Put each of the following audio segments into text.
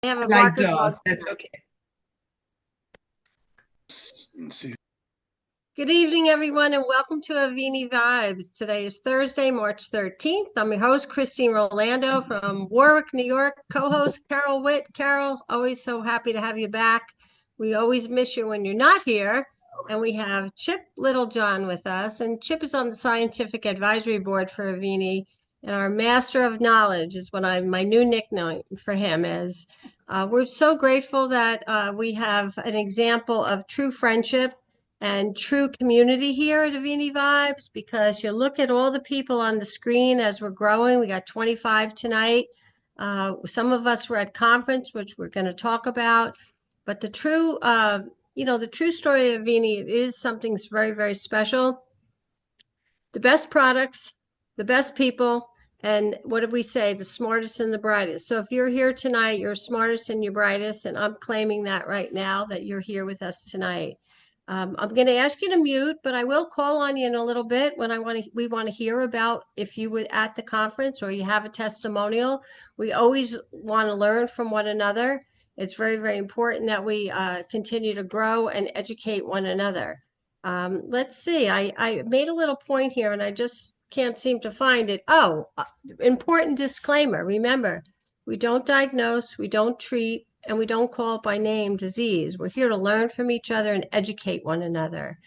I have I a like barker dog. dogs. That's okay. Let's see. Good evening, everyone, and welcome to Avini Vibes. Today is Thursday, March 13th. I'm your host, Christine Rolando from Warwick, New York. Co-host Carol Witt. Carol, always so happy to have you back. We always miss you when you're not here. And we have Chip Littlejohn with us. And Chip is on the Scientific Advisory Board for Avini. And our Master of Knowledge is what my new nickname for him is. We're so grateful that we have an example of true friendship and true community here at Avini Vibes, because you look at all the people on the screen as we're growing. We got 25 tonight. Some of us were at conference, which we're going to talk about. But the true, the true story of Avini is something that's very, very special. The best products, the best people, and what did we say? The smartest and the brightest. So if you're here tonight, you're smartest and you're brightest, and I'm claiming that right now that you're here with us tonight. I'm going to ask you to mute, but I will call on you in a little bit when we want to hear about if you were at the conference or you have a testimonial. We always want to learn from one another. It's very, very important that we continue to grow and educate one another. Let's see. I made a little point here and I just can't seem to find it. Oh, important disclaimer. Remember, we don't diagnose, we don't treat, and we don't call it by name disease. We're here to learn from each other and educate one another.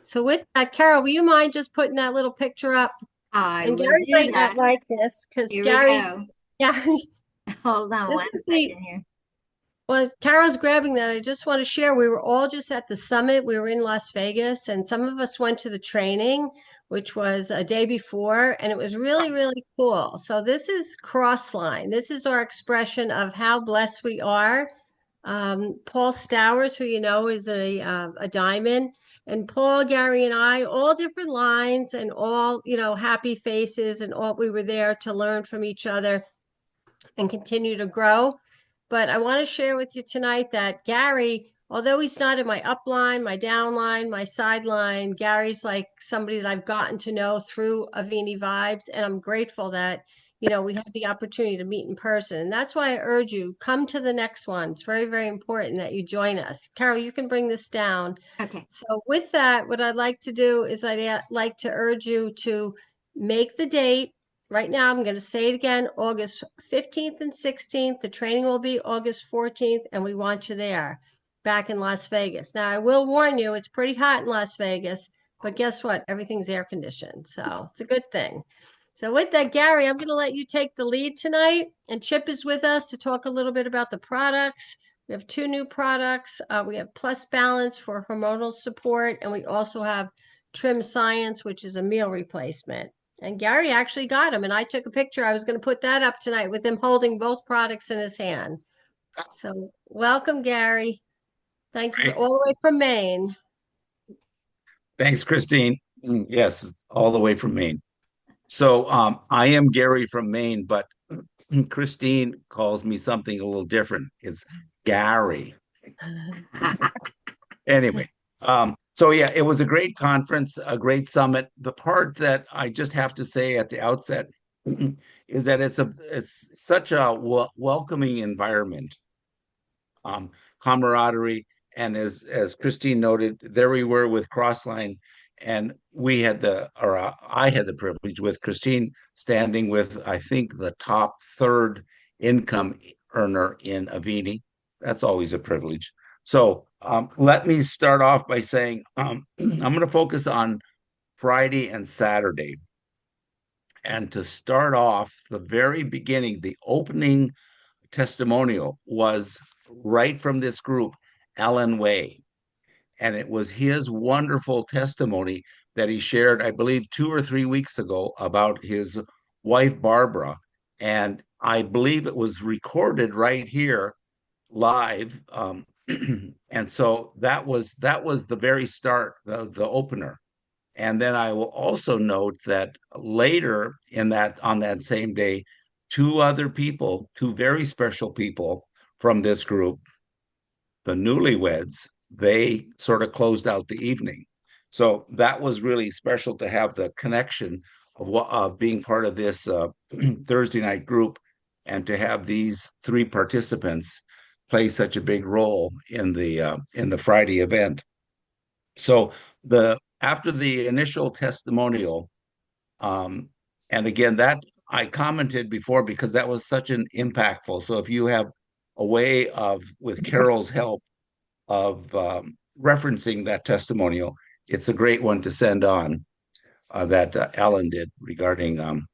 So with that, Carol, will you mind just putting that little picture up? I And will Gary do might not that. like this because Here we Gary, go. Gary, Hold on this one is second here. well, Carol's grabbing that. I just want to share. We were all just at the summit. We were in Las Vegas, and some of us went to the training, which was a day before, and it was really, really cool. So this is Crossline. This is our expression of how blessed we are. Paul Stowers, who you know is a diamond, and Paul, Gary, and I, all different lines, and all happy faces, and all we were there to learn from each other and continue to grow. But I want to share with you tonight that Gary, although he's not in my upline, my downline, my sideline, Gary's like somebody that I've gotten to know through Avini Vibes. And I'm grateful that, we had the opportunity to meet in person. And that's why I urge you, come to the next one. It's very, very important that you join us. Carol, you can bring this down. Okay. So with that, what I'd like to do is I'd like to urge you to make the date. Right now, I'm going to say it again, August 15th and 16th. The training will be August 14th, and we want you there back in Las Vegas. Now, I will warn you, it's pretty hot in Las Vegas, but guess what? Everything's air conditioned, so it's a good thing. So with that, Gary, I'm going to let you take the lead tonight, and Chip is with us to talk a little bit about the products. We have two new products. We have Plus Balance for hormonal support, and we also have Trim Science, which is a meal replacement. And Gary actually got them, and I took a picture. I was going to put that up tonight with him holding both products in his hand. So welcome, Gary. Thank you Great. all the way from Maine. Thanks, Christine. Yes, all the way from Maine. So I am Gary from Maine, but Christine calls me something a little different. It's Gary. Anyway, so yeah, it was a great conference, a great summit. The part that I just have to say at the outset is that it's such a welcoming environment, camaraderie, and as Christine noted, there we were with Crossline, and I had the privilege with Christine standing with I think the top third income earner in Avini. That's always a privilege. So let me start off by saying I'm going to focus on Friday and Saturday. And to start off, the very beginning, the opening testimonial was right from this group, Alan Way. And it was his wonderful testimony that he shared, I believe, 2 or 3 weeks ago about his wife, Barbara. And I believe it was recorded right here live. And so that was the very start, the opener. And then I will also note that later on that same day, two other people, two very special people from this group, the newlyweds, they sort of closed out the evening. So that was really special to have the connection of being part of this Thursday night group and to have these three participants play such a big role in the Friday event. So the after the initial testimonial, um, and again that I commented before because that was such an impactful. So if you have a way of, with Carol's help, of referencing that testimonial, it's a great one to send on, that Alan did regarding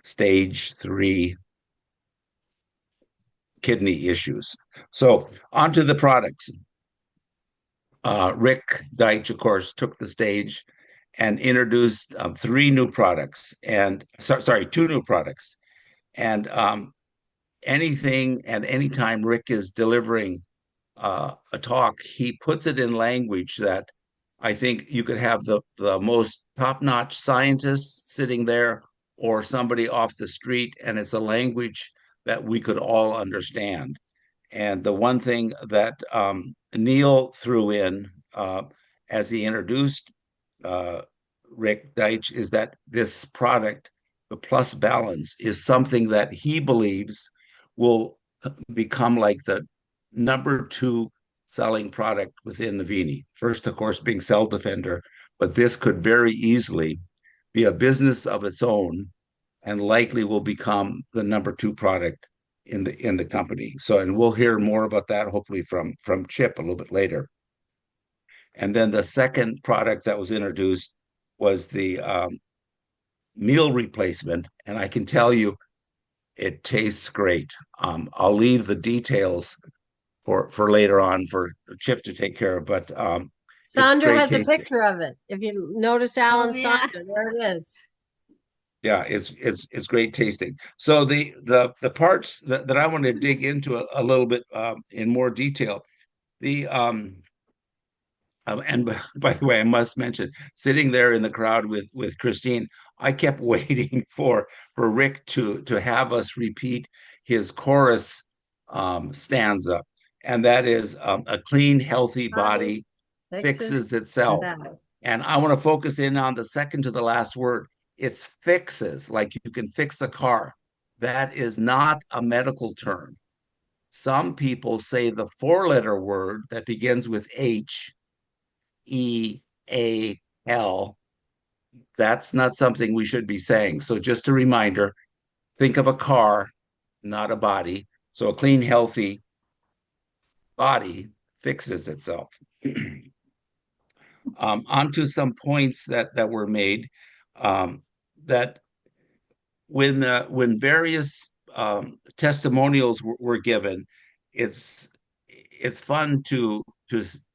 stage 3 kidney issues. So on to the products. Rik Deitsch, of course, took the stage and introduced 3 new products, and sorry, 2 new products. And anything and anytime Rik is delivering a talk, he puts it in language that I think you could have the most top-notch scientists sitting there or somebody off the street, and it's a language that we could all understand. And the one thing that Neil threw in as he introduced Rik Deitsch is that this product, the Plus Balance, is something that he believes will become like the number 2 selling product within Avini. First, of course, being Cell Defender, but this could very easily be a business of its own and likely will become the number 2 product in the company. So, and we'll hear more about that hopefully from Chip a little bit later. And then the second product that was introduced was the meal replacement, and I can tell you it tastes great. I'll leave the details for later on for Chip to take care of, but it's Sandra great has a tasting. picture of it. If you notice Oh Alan yeah. Sandra, there it is. Yeah, it's great tasting. So the parts that I want to dig into a little bit in more detail. The and by the way, I must mention, sitting there in the crowd with Christine, I kept waiting for Rik to have us repeat his chorus stanza, and that is a clean, healthy Body body fixes fixes itself. itself. And I want to focus in on the second to the last word. It's fixes, like you can fix a car. That is not a medical term. Some people say the 4-letter word that begins with HEAL. That's not something we should be saying. So just a reminder, think of a car, not a body. So a clean, healthy body fixes itself. Onto some points that were made, that when various testimonials were given, it's fun to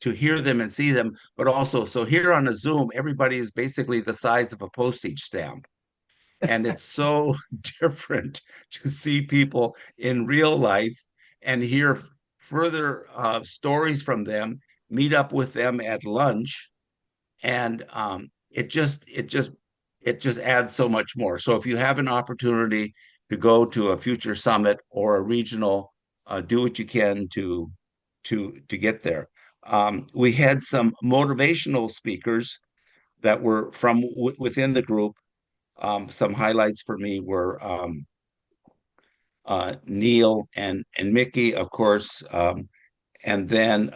hear them and see them, but also, so here on a Zoom, everybody is basically the size of a postage stamp. And it's so different to see people in real life and hear further stories from them, meet up with them at lunch, and it just adds so much more. So if you have an opportunity to go to a future summit or a regional, do what you can to get there. We had some motivational speakers that were from within the group. Some highlights for me were Neil and Mickey, of course, and then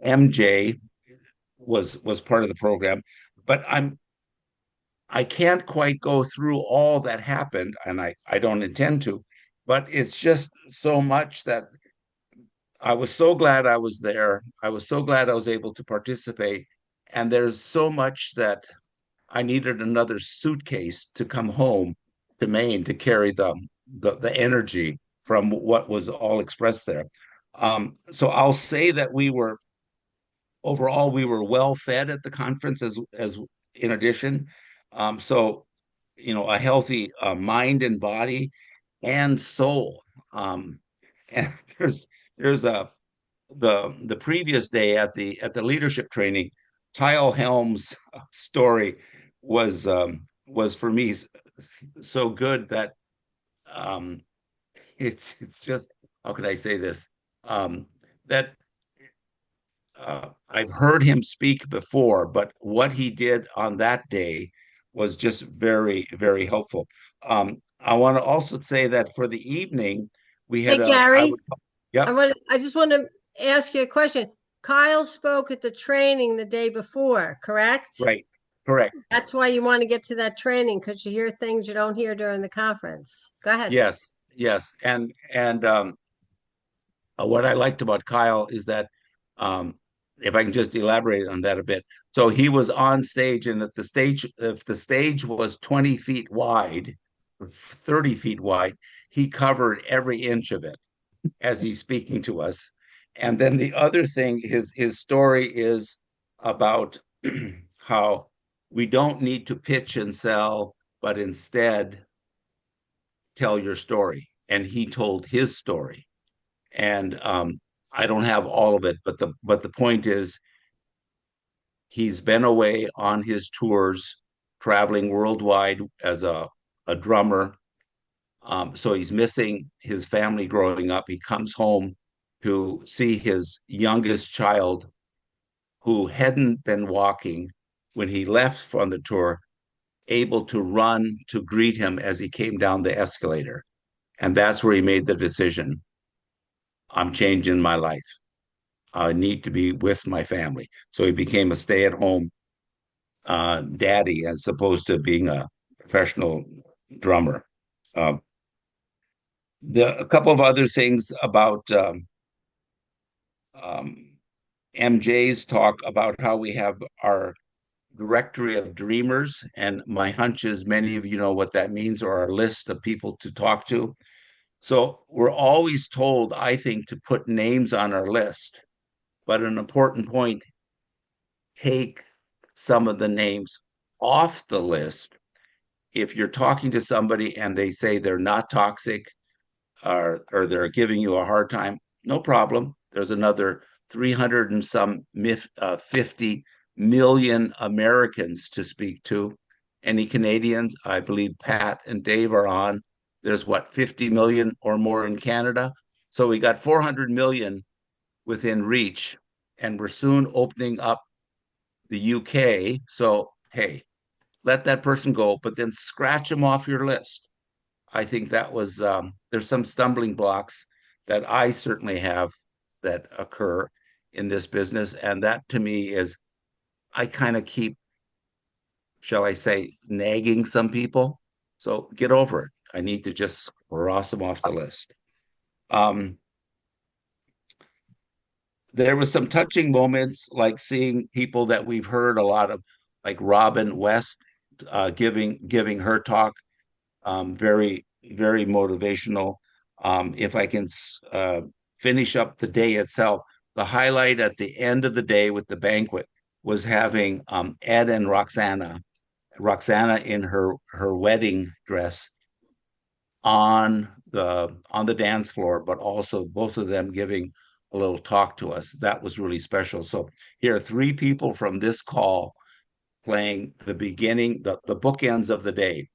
MJ was part of the program. But I can't quite go through all that happened, and I don't intend to, but it's just so much that I was so glad I was there. I was so glad I was able to participate. And there's so much that I needed another suitcase to come home to Maine to carry the energy from what was all expressed there. So I'll say that overall we were well fed at the conference, as in addition. So a healthy mind and body and soul. And there's the previous day at the leadership training, Kyle Helm's story was for me so good that um, it's just, how can I say this, that I've heard him speak before, but what he did on that day was just very, very helpful. I want to also say that for the evening, we Hey, had Gary, Yep. I just want to ask you a question. Kyle spoke at the training the day before, correct? Right. Correct. That's why you want to get to that training because you hear things you don't hear during the conference. Go ahead. Yes. Yes. And what I liked about Kyle is that, um, if I can just elaborate on that a bit. So he was on stage, and if the stage was 20 feet wide, 30 feet wide, he covered every inch of it as he's speaking to us. And then the other thing, his story is about how we don't need to pitch and sell, but instead tell your story. And he told his story. And I don't have all of it, but the point is, he's been away on his tours, traveling worldwide as a drummer. So he's missing his family growing up. He comes home to see his youngest child, who hadn't been walking when he left from the tour, able to run to greet him as he came down the escalator. And that's where he made the decision: I'm changing my life. I need to be with my family. So he became a stay-at-home daddy as opposed to being a professional drummer. Uh, a couple of other things about um, MJ's talk about how we have our directory of dreamers, and my hunch is many of you know what that means, or our list of people to talk to. So we're always told, I think, to put names on our list, but an important point: take some of the names off the list. If you're talking to somebody and they say they're not toxic, or they're giving you a hard time, no problem. There's another 300 and some 50 million Americans to speak to. Any Canadians? I believe Pat and Dave are on. There's what, 50 million or more in Canada. So we got 400 million within reach, and we're soon opening up the UK. So, hey, let that person go, but then scratch them off your list. I think that was, there's some stumbling blocks that I certainly have that occur in this business. And that to me is, I kind of keep, shall I say, nagging some people. So get over it. I need to just cross them off the list. Um, there was some touching moments, like seeing people that we've heard a lot of, like Robin West, giving her talk, very motivational. If I can finish up the day itself, the highlight at the end of the day with the banquet was having Ed and Roxana in her wedding dress on the dance floor, but also both of them giving a little talk to us. That was really special. So here are three people from this call playing the beginning, the bookends of the day.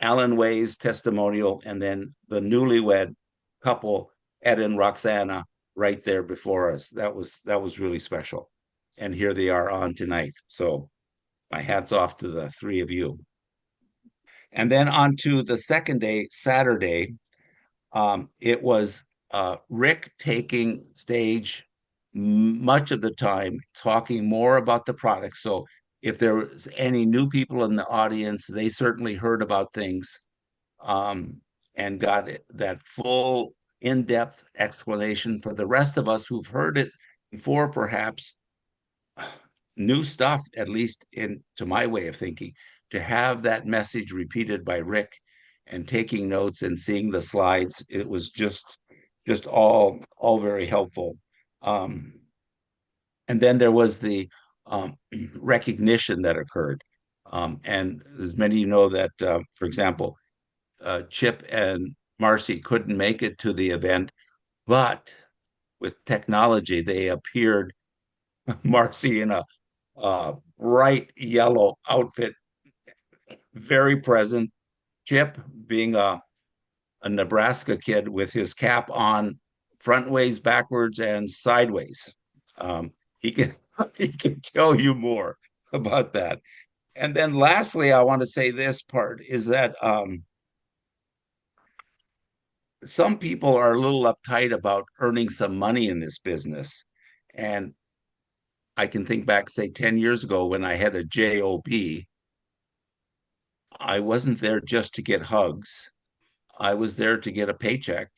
Alan Way's testimonial, and then the newlywed couple, Ed and Roxana, right there before us. That was really special. And here they are on tonight. So my hat's off to the three of you. And then on to the second day, Saturday. It was Rik taking stage much of the time, talking more about the product. So if there was any new people in the audience, they certainly heard about things, um, and got that full, in-depth explanation. For the rest of us who've heard it before, perhaps new stuff, at least to my way of thinking, to have that message repeated by Rik and taking notes and seeing the slides, it was just all very helpful. Um, and then there was the recognition that occurred. And as many of you know that, for example, Chip and Marcy couldn't make it to the event, but with technology, they appeared, Marcy in a bright yellow outfit, very present. Chip being a Nebraska kid with his cap on frontways, backwards, and sideways. He can he can tell you more about that. And then lastly, I want to say this part is that some people are a little uptight about earning some money in this business. And I can think back, say, 10 years ago when I had a job. I wasn't there just to get hugs. I was there to get a paycheck.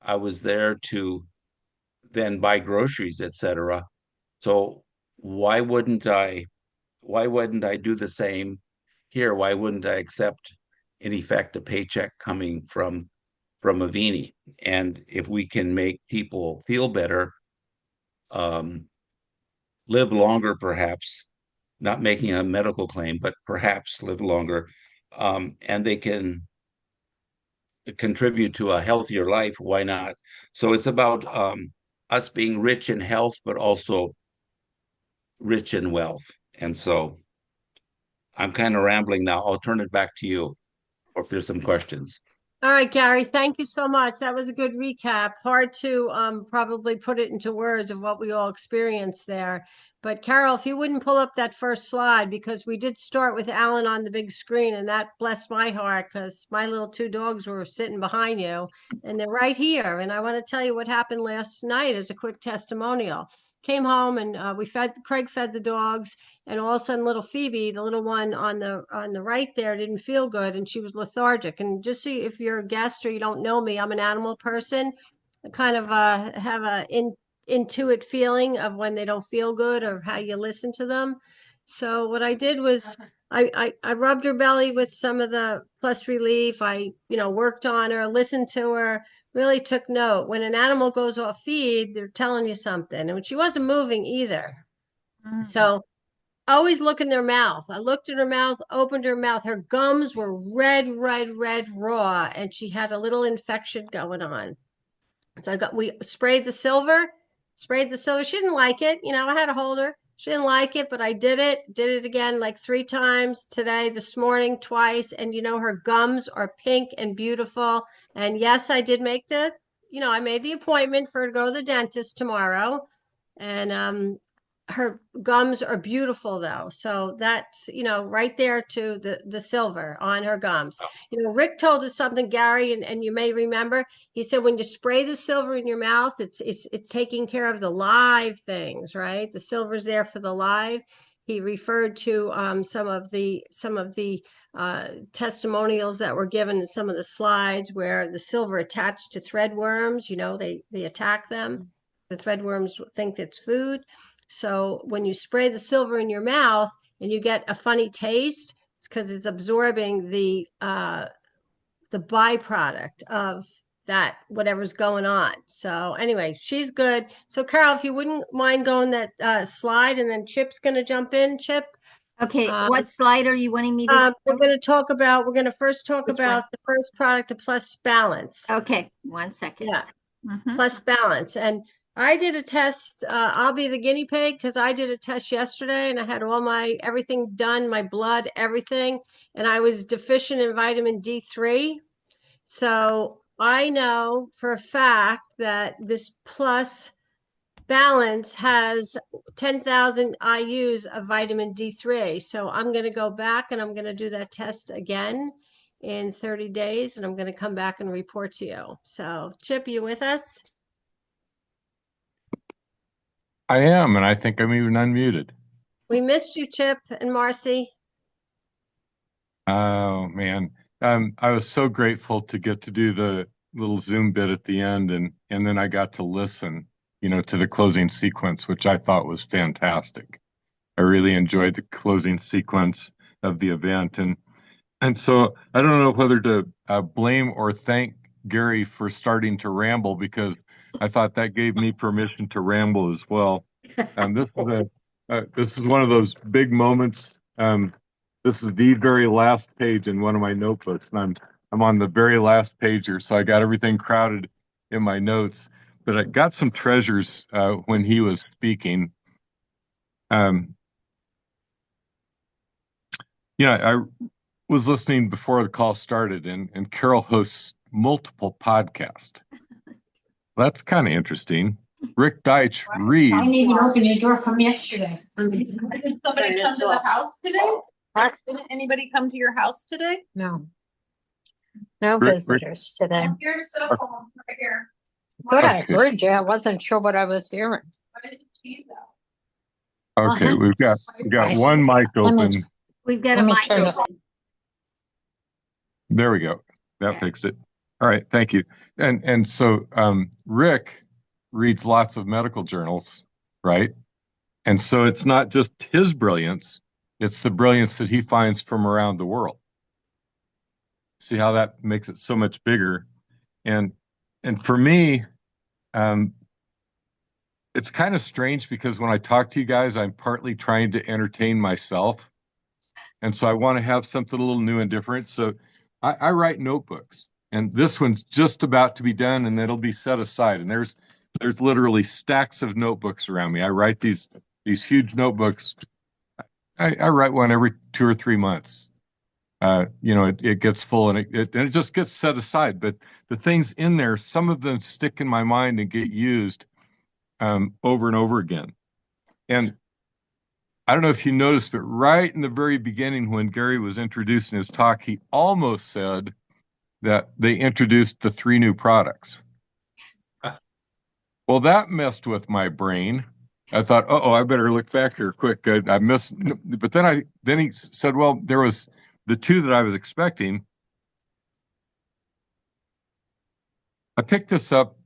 I was there to then buy groceries, etc. So why wouldn't I why wouldn't I do the same here? Why wouldn't I accept, in effect, a paycheck coming from Avini? And if we can make people feel better, um, live longer, perhaps, not making a medical claim, but perhaps live longer, and they can contribute to a healthier life, why not? So it's about us being rich in health, but also rich in wealth. And so I'm kind of rambling now. I'll turn it back to you, or if there's some questions. All right, Gary, thank you so much. That was a good recap. Hard to probably put it into words of what we all experienced there. But Carol, if you wouldn't pull up that first slide, because we did start with Alan on the big screen, and that blessed my heart because my little two dogs were sitting behind you, and they're right here. And I want to tell you what happened last night as a quick testimonial. Came home and Craig fed the dogs, and all of a sudden little Phoebe, the little one on the right there, didn't feel good and she was lethargic. And just so if you're a guest or you don't know me, I'm an animal person. I kind of have a intuit feeling of when they don't feel good or how you listen to them. So what I did was I rubbed her belly with some of the Plus Relief. I, worked on her, listened to her, really took note. When an animal goes off feed, they're telling you something. And when she wasn't moving either. So always look in their mouth. I looked in her mouth, opened her mouth. Her gums were red, red, red, raw, and she had a little infection going on. So we sprayed the silver. She didn't like it. I had to hold her. She didn't like it, but I did it again like 3 times today, this morning, twice. And her gums are pink and beautiful. And yes, I did I made the appointment for her to go to the dentist tomorrow. And her gums are beautiful though. So that's, right there to the silver on her gums. Rik told us something, Gary, and you may remember, he said when you spray the silver in your mouth, it's taking care of the live things, right? The silver's there for the live. He referred to some of the testimonials that were given in some of the slides where the silver attached to threadworms, they attack them. The threadworms think it's food. So when you spray the silver in your mouth and you get a funny taste, it's because it's absorbing the byproduct of that whatever's going on. So anyway, she's good. So Carol, if you wouldn't mind going that slide, and then Chip's going to jump in. Chip, Okay, what slide are you wanting me to? we're going to first talk Which about one? the first product, the Plus Balance. Okay, 1 second. Yeah. Plus Balance. And I did a test. I'll be the guinea pig because I did a test yesterday and I had everything done, my blood, everything. And I was deficient in vitamin D3. So I know for a fact that this Plus Balance has 10,000 IUs of vitamin D3. So I'm going to go back and I'm going to do that test again in 30 days. And I'm going to come back and report to you. So Chip, you with us? I am, and I think I'm even unmuted. We missed you, Chip and Marcy. Oh man, I was so grateful to get to do the little Zoom bit at the end, and then I got to listen, to the closing sequence, which I thought was fantastic. I really enjoyed the closing sequence of the event, and so I don't know whether to blame or thank Gary for starting to ramble because I thought that gave me permission to ramble as well. This is one of those big moments. This is the very last page in one of my notebooks, and I'm on the very last page here, so I got everything crowded in my notes. But I got some treasures when he was speaking. I was listening before the call started, and Carol hosts multiple podcasts. That's kind of interesting. Rik Deitsch reads. I didn't even open your door from yesterday. Did somebody come to the house today? Didn't anybody come to your house today? No. No Rick, visitors today. Your cell phone right here. Good, I Okay. heard you. I wasn't sure what I was hearing. Why is it cheese though? Okay, Uh-huh. we've got Right. one mic Let me- open. We've got a Let me mic turn it- open. There we go. That fixed it. All right, thank you. And so Rick reads lots of medical journals, right? And so it's not just his brilliance, it's the brilliance that he finds from around the world. See how that makes it so much bigger. And for me, it's kind of strange because when I talk to you guys, I'm partly trying to entertain myself. And so I want to have something a little new and different. So I write notebooks, and this one's just about to be done, and it'll be set aside. And there's literally stacks of notebooks around me. I write these huge notebooks. I write one every 2 or 3 months. It gets full, and it just gets set aside. But the things in there, some of them stick in my mind and get used over and over again. And I don't know if you noticed, but right in the very beginning, when Gary was introducing his talk, he almost said that they introduced the 3 new products. Well, that messed with my brain. I thought, I better look back here quick. I missed, but then he said, well, there was the 2 that I was expecting. I picked this up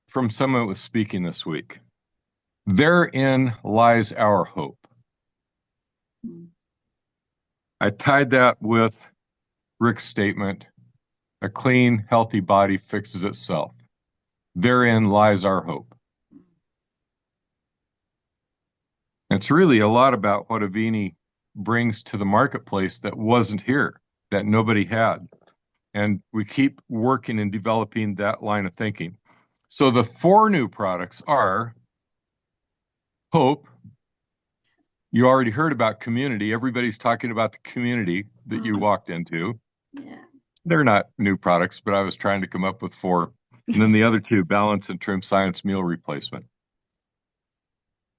from someone who was speaking this week. Therein lies our hope. I tied that with Rik's statement, a clean, healthy body fixes itself. Therein lies our hope. It's really a lot about what Avini brings to the marketplace that wasn't here, that nobody had. And we keep working and developing that line of thinking. So the 4 new products are hope. You already heard about community. Everybody's talking about the community that you walked into. Yeah. They're not new products, but I was trying to come up with 4. And then the other 2, balance and trim science meal replacement.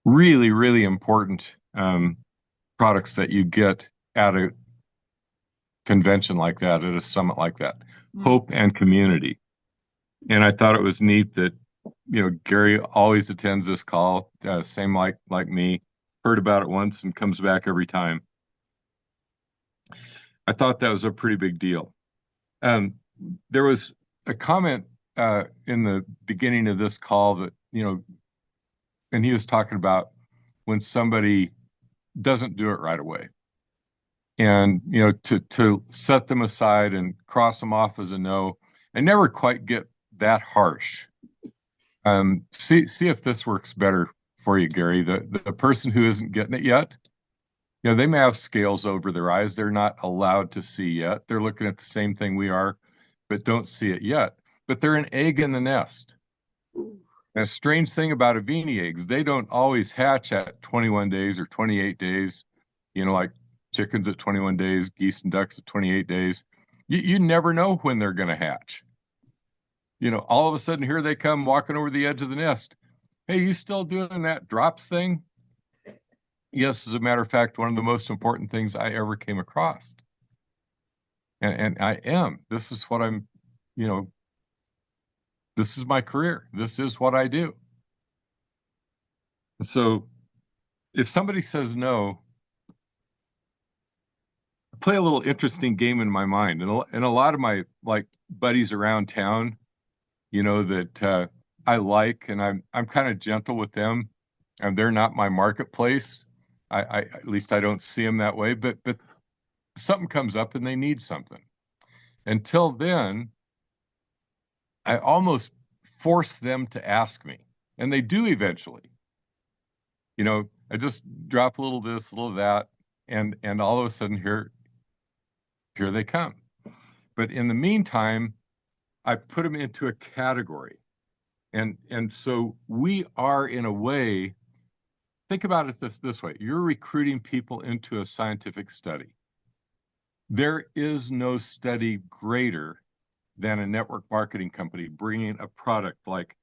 Really, really important products that you get at a convention like that, at a summit like that. Hope and community. And I thought it was neat that, Gary always attends this call, same like me, heard about it once and comes back every time. I thought that was a pretty big deal. There was a comment in the beginning of this call that, and he was talking about when somebody doesn't do it right away. And, to set them aside and cross them off as a no. I never quite get that harsh. See if this works better for you, Gary. The person who isn't getting it yet, they may have scales over their eyes. They're not allowed to see yet. They're looking at the same thing we are, but don't see it yet. But they're an egg in the nest. And a strange thing about Avini eggs, they don't always hatch at 21 days or 28 days, like chickens at 21 days, geese and ducks at 28 days. You never know when they're going to hatch. All of a sudden, here they come walking over the edge of the nest. Hey, you still doing that drops thing? Yes, as a matter of fact, one of the most important things I ever came across. And I am. This is what I'm, this is my career. This is what I do. So if somebody says no, I play a little interesting game in my mind. And a lot of my buddies around town, that I like, and I'm kind of gentle with them, and they're not my marketplace. I at least I don't see them that way, but something comes up and they need something. Until then, I almost force them to ask me, and they do eventually. I just drop a little this, a little that, and all of a sudden here they come. But in the meantime, I put them into a category. And so we are, in a way, think about it this way. You're recruiting people into a scientific study. There is no study greater than a network marketing company bringing a product like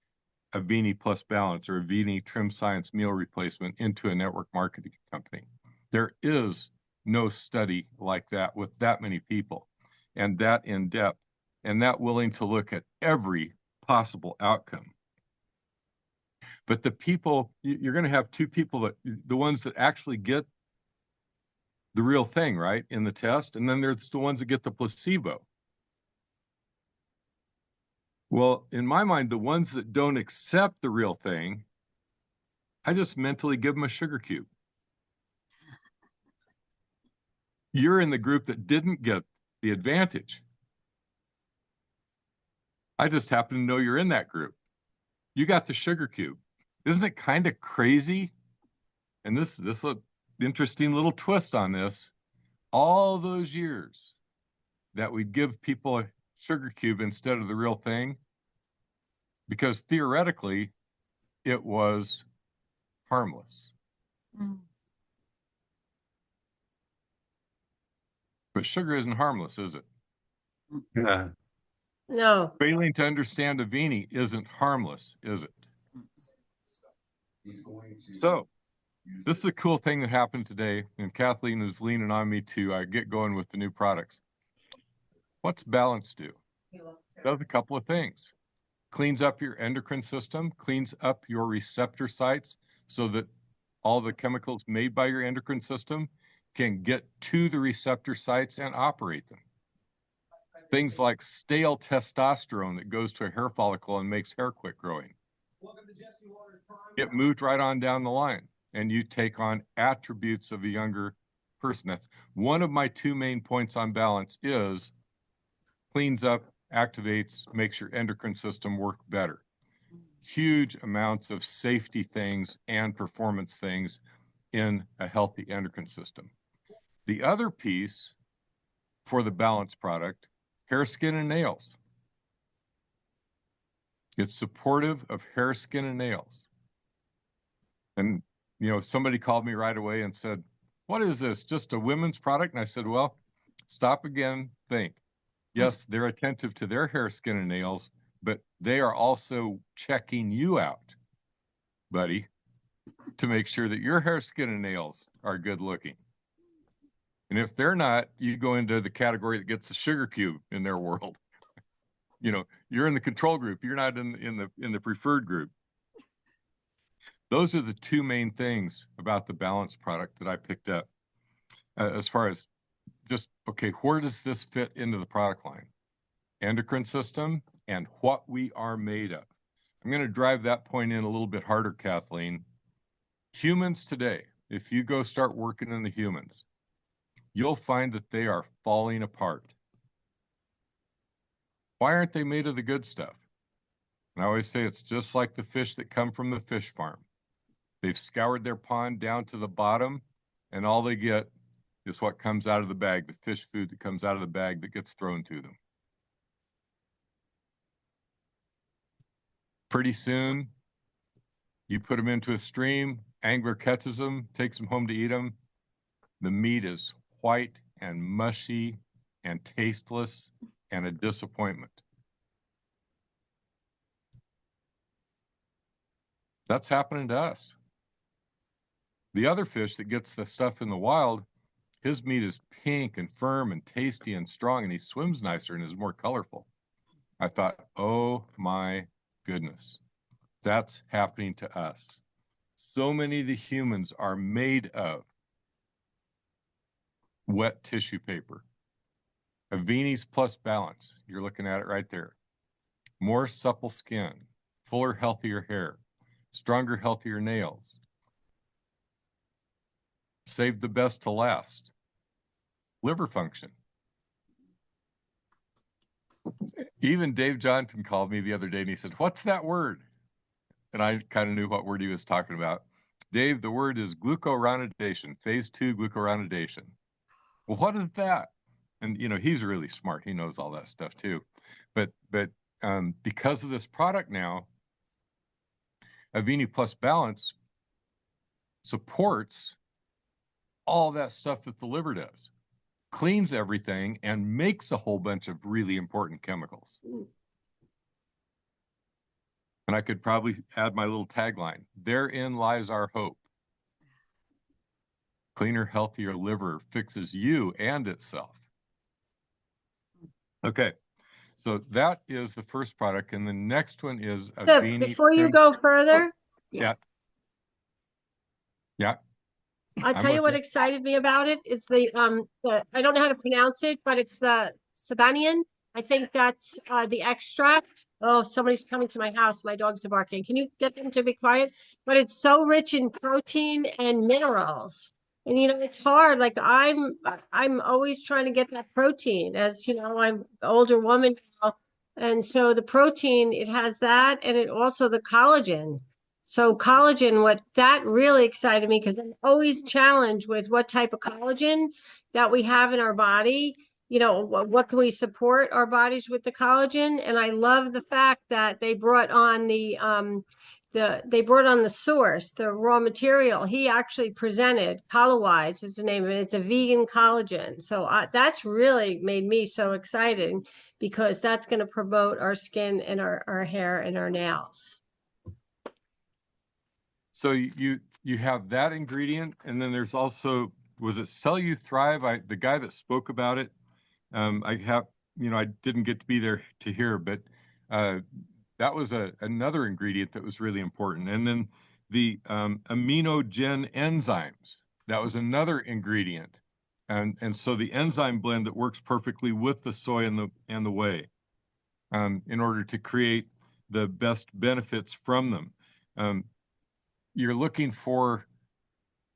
Avini Plus Balance or Avini Trim Science Meal Replacement into a network marketing company. There is no study like that with that many people and that in depth and that willing to look at every possible outcome. But the people, you're going to have two people, that the ones that actually get the real thing, right, in the test, and then there's the ones that get the placebo. Well, in my mind, the ones that don't accept the real thing, I just mentally give them a sugar cube. You're in the group that didn't get the advantage. I just happen to know you're in that group. You got the sugar cube. Isn't it kind of crazy? And this is an interesting little twist on this. All those years that we'd give people a sugar cube instead of the real thing, because theoretically it was harmless. Mm. But sugar isn't harmless, is it? Yeah. No. Failing to understand Avini isn't harmless, is it? So this is a cool thing that happened today, and Kathleen is leaning on me to get going with the new products. What's balance do? It does a couple of things. Cleans up your endocrine system, cleans up your receptor sites so that all the chemicals made by your endocrine system can get to the receptor sites and operate them. Things like stale testosterone that goes to a hair follicle and makes hair quit growing. Get moved right on down the line, and you take on attributes of a younger person. That's one of my two main points on balance is cleans up, activates, makes your endocrine system work better. Huge amounts of safety things and performance things in a healthy endocrine system. The other piece for the balance product, hair, skin, and nails. It's supportive of hair, skin, and nails. And, you know, somebody called me right away and said, what is this, just a women's product? And I said, well, stop again, think. Yes, they're attentive to their hair, skin, and nails, but they are also checking you out, buddy, to make sure that your hair, skin, and nails are good looking. And if they're not, you go into the category that gets the sugar cube in their world. You know, you're in the control group. You're not in the preferred group. Those are the two main things about the balance product that I picked up as far as just, okay, where does this fit into the product line? Endocrine system and what we are made of. I'm going to drive that point in a little bit harder, Kathleen. Humans today, if you go start working in the humans, you'll find that they are falling apart. Why aren't they made of the good stuff? And I always say it's just like the fish that come from the fish farm. They've scoured their pond down to the bottom, and all they get is what comes out of the bag, the fish food that comes out of the bag that gets thrown to them. Pretty soon, you put them into a stream, angler catches them, takes them home to eat them. The meat is white and mushy and tasteless and a disappointment. That's happening to us. The other fish that gets the stuff in the wild, his meat is pink and firm and tasty and strong, and he swims nicer and is more colorful. I thought, oh my goodness, that's happening to us. So many of the humans are made of wet tissue paper. Avini's plus balance, you're looking at it right there. More supple skin, fuller, healthier hair, stronger, healthier nails. Save the best to last. Liver function. Even Dave Johnson called me the other day and he said, what's that word? And I kind of knew what word he was talking about. Dave, the word is glucuronidation, phase 2 glucuronidation. Well, what is that? And, you know, he's really smart. He knows all that stuff too. But because of this product now, Avini Plus Balance supports all that stuff that the liver does, cleans everything, and makes a whole bunch of really important chemicals. And I could probably add my little tagline, therein lies our hope. Cleaner, healthier liver fixes you and itself. Okay, So that is the first product. And the next one is So Avini. before you go further, Yeah. Yeah. I'll tell you what excited me about it is the I don't know how to pronounce it, but it's the Sabanian. I think that's the extract. Oh, somebody's coming to my house. My dogs are barking. Can you get them to be quiet? But it's so rich in protein and minerals. And you know, it's hard. Like I'm always trying to get that protein. As you know, I'm an older woman now. And so the protein, it has that, and it also the collagen. So collagen, what that really excited me because I'm always challenged with what type of collagen that we have in our body. You know, what can we support our bodies with the collagen? And I love the fact that they brought on they brought on the source, the raw material. He actually presented Colawise is the name of it. It's a vegan collagen. So that's really made me so excited because that's going to promote our skin and our hair and our nails. So you have that ingredient, and then there's also, was it Cell You Thrive? The guy that spoke about it, I didn't get to be there to hear, but that was another ingredient that was really important. And then the aminogen enzymes, that was another ingredient. And so the enzyme blend that works perfectly with the soy and the whey, in order to create the best benefits from them. You're looking for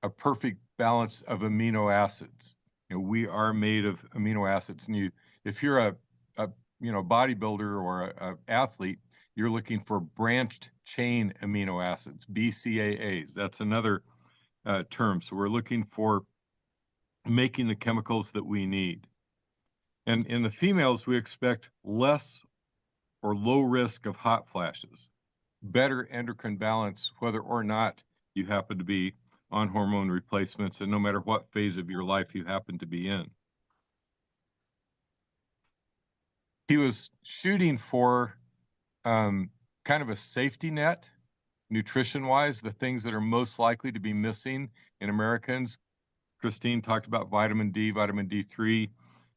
a perfect balance of amino acids. You know, we are made of amino acids, and if you're a bodybuilder or a athlete, you're looking for branched chain amino acids, BCAAs. That's another term. So we're looking for making the chemicals that we need. And in the females, we expect less or low risk of hot flashes, better endocrine balance, whether or not you happen to be on hormone replacements, and no matter what phase of your life you happen to be in. He was shooting for kind of a safety net, nutrition-wise, the things that are most likely to be missing in Americans. Christine talked about vitamin D, vitamin D3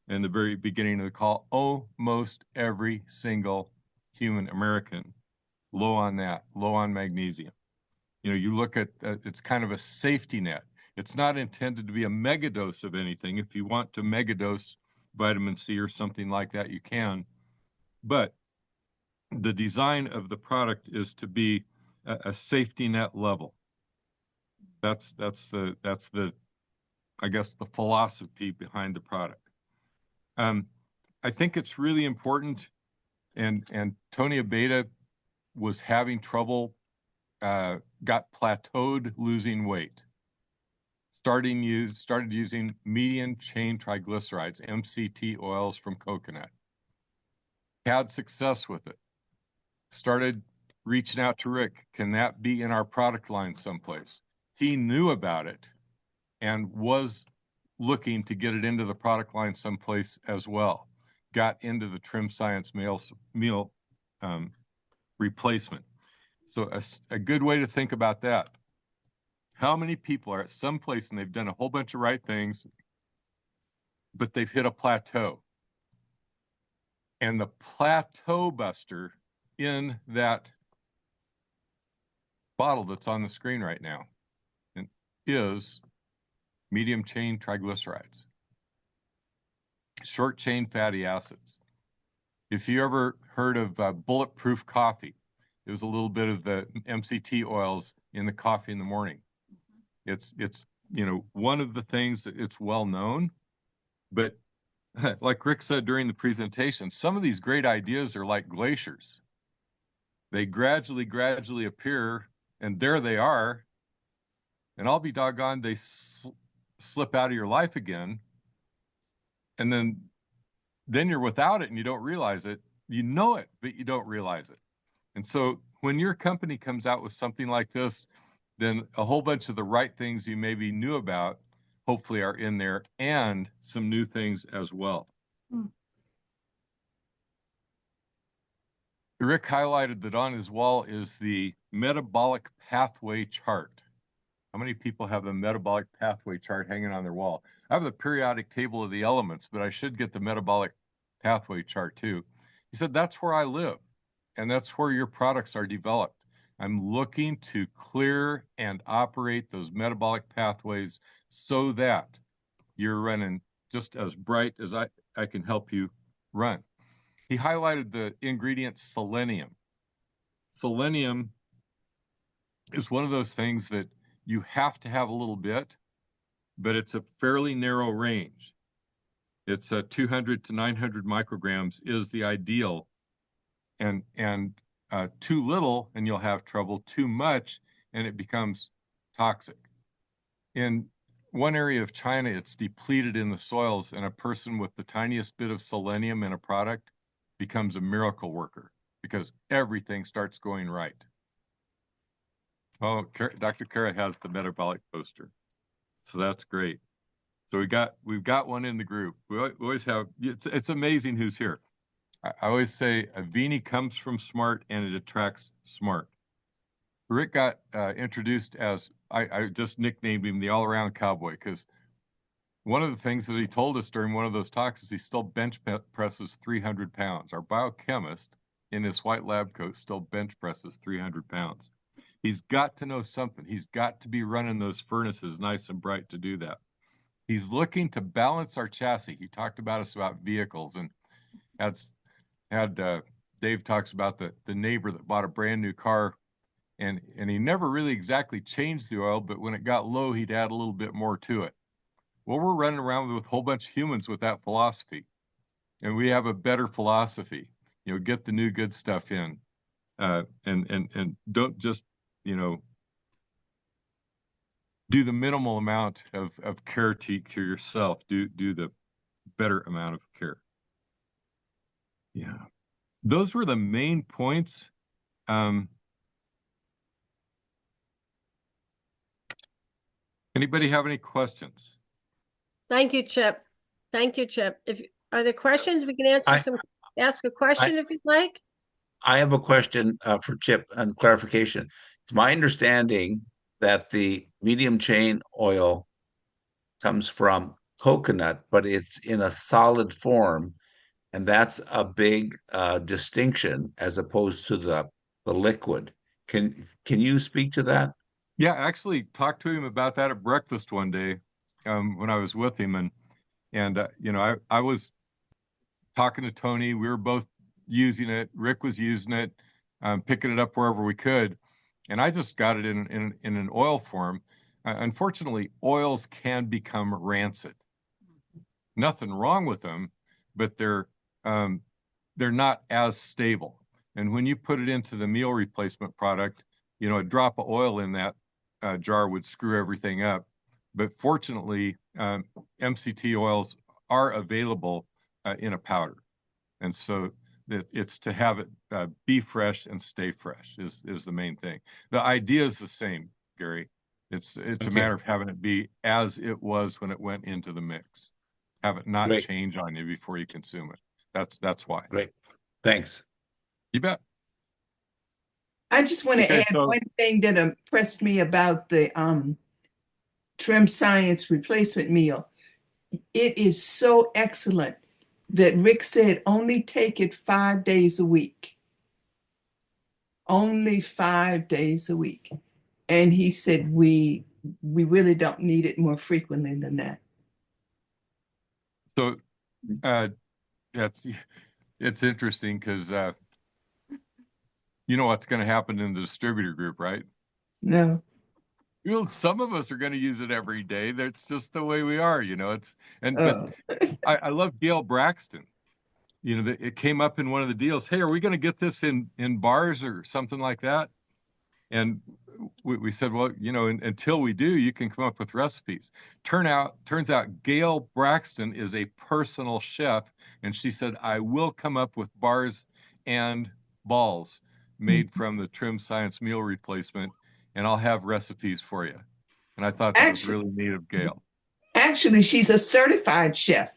in the very beginning of the call. Almost every single human American low on that, low on magnesium. You know, you look at it's kind of a safety net. It's not intended to be a megadose of anything. If you want to megadose vitamin C or something like that, you can. But the design of the product is to be a safety net level. That's the I guess the philosophy behind the product. I think it's really important, and Tony Abeta was having trouble, got plateaued losing weight. Started using medium chain triglycerides, MCT oils from coconut. Had success with it. Started reaching out to Rik. Can that be in our product line someplace? He knew about it and was looking to get it into the product line someplace as well. Got into the Trim Science meal replacement. So a good way to think about that. How many people are at some place and they've done a whole bunch of right things, but they've hit a plateau? And the plateau buster in that bottle that's on the screen right now is medium chain triglycerides, short chain fatty acids. If you ever heard of bulletproof coffee, it was a little bit of the MCT oils in the coffee in the morning. It's one of the things that it's well known, but like Rik said during the presentation, some of these great ideas are like glaciers. They gradually appear, and there they are, and I'll be doggone, they slip out of your life again, and then you're without it and you don't realize it. You know it, but you don't realize it. And so when your company comes out with something like this, then a whole bunch of the right things you maybe knew about hopefully are in there, and some new things as well. Rik highlighted that on his wall is the metabolic pathway chart. How many people have the metabolic pathway chart hanging on their wall? I have the periodic table of the elements, but I should get the metabolic pathway chart too. He said, that's where I live, and that's where your products are developed. I'm looking to clear and operate those metabolic pathways so that you're running just as bright as I can help you run. He highlighted the ingredient selenium. Selenium is one of those things that you have to have a little bit, but it's a fairly narrow range. It's 200 to 900 micrograms is the ideal, and too little and you'll have trouble. Too much and it becomes toxic. In one area of China, it's depleted in the soils, and a person with the tiniest bit of selenium in a product becomes a miracle worker because everything starts going right. Oh, Dr. Kara has the metabolic poster, so that's great. So we've got one in the group. We always have. It's amazing who's here. I always say Avini comes from smart and it attracts smart. Rik got introduced as, I just nicknamed him the all-around cowboy, because one of the things that he told us during one of those talks is he still bench presses 300 pounds. Our biochemist in his white lab coat still bench presses 300 pounds. He's got to know something. He's got to be running those furnaces nice and bright to do that. He's looking to balance our chassis. He talked about us about vehicles, and Dave talks about the neighbor that bought a brand new car, and he never really exactly changed the oil, but when it got low, he'd add a little bit more to it. Well, we're running around with a whole bunch of humans with that philosophy, and we have a better philosophy. Get the new good stuff in, and don't just do the minimal amount of care to yourself. Do the better amount of care. Yeah, those were the main points. Anybody have any questions? Thank you, Chip. Thank you, Chip. Are there questions? We can ask a question if you'd like. I have a question for Chip and clarification. It's my understanding that the medium chain oil comes from coconut, but it's in a solid form, and that's a big distinction as opposed to the liquid. Can you speak to that? Yeah, I actually talked to him about that at breakfast one day when I was with him, and I was talking to Tony. We were both using it. Rik was using it, picking it up wherever we could, and I just got it in an oil form. Unfortunately, oils can become rancid. Nothing wrong with them, but they're not as stable. And when you put it into the meal replacement product, a drop of oil in that jar would screw everything up. But fortunately, MCT oils are available in a powder. And so it's to have it be fresh and stay fresh is the main thing. The idea is the same, Gary. It's okay. A matter of having it be as it was when it went into the mix. Have it not change on you before you consume it. That's why. Great. Thanks. You bet. I just want to add one thing that impressed me about the Trim Science replacement meal. It is so excellent that Rik said only take it 5 days a week. Only 5 days a week. And he said we really don't need it more frequently than that. So it's interesting because you know what's going to happen in the distributor group, right? No. Some of us are going to use it every day. That's just the way we are, but I love Gail Braxton. It came up in one of the deals. Hey, are we going to get this in bars or something like that? And we said, well, until we do, you can come up with recipes. Turns out Gail Braxton is a personal chef, and she said, I will come up with bars and balls made from the Trim Science meal replacement, and I'll have recipes for you. And I thought that was really neat of Gail. Actually, she's a certified chef.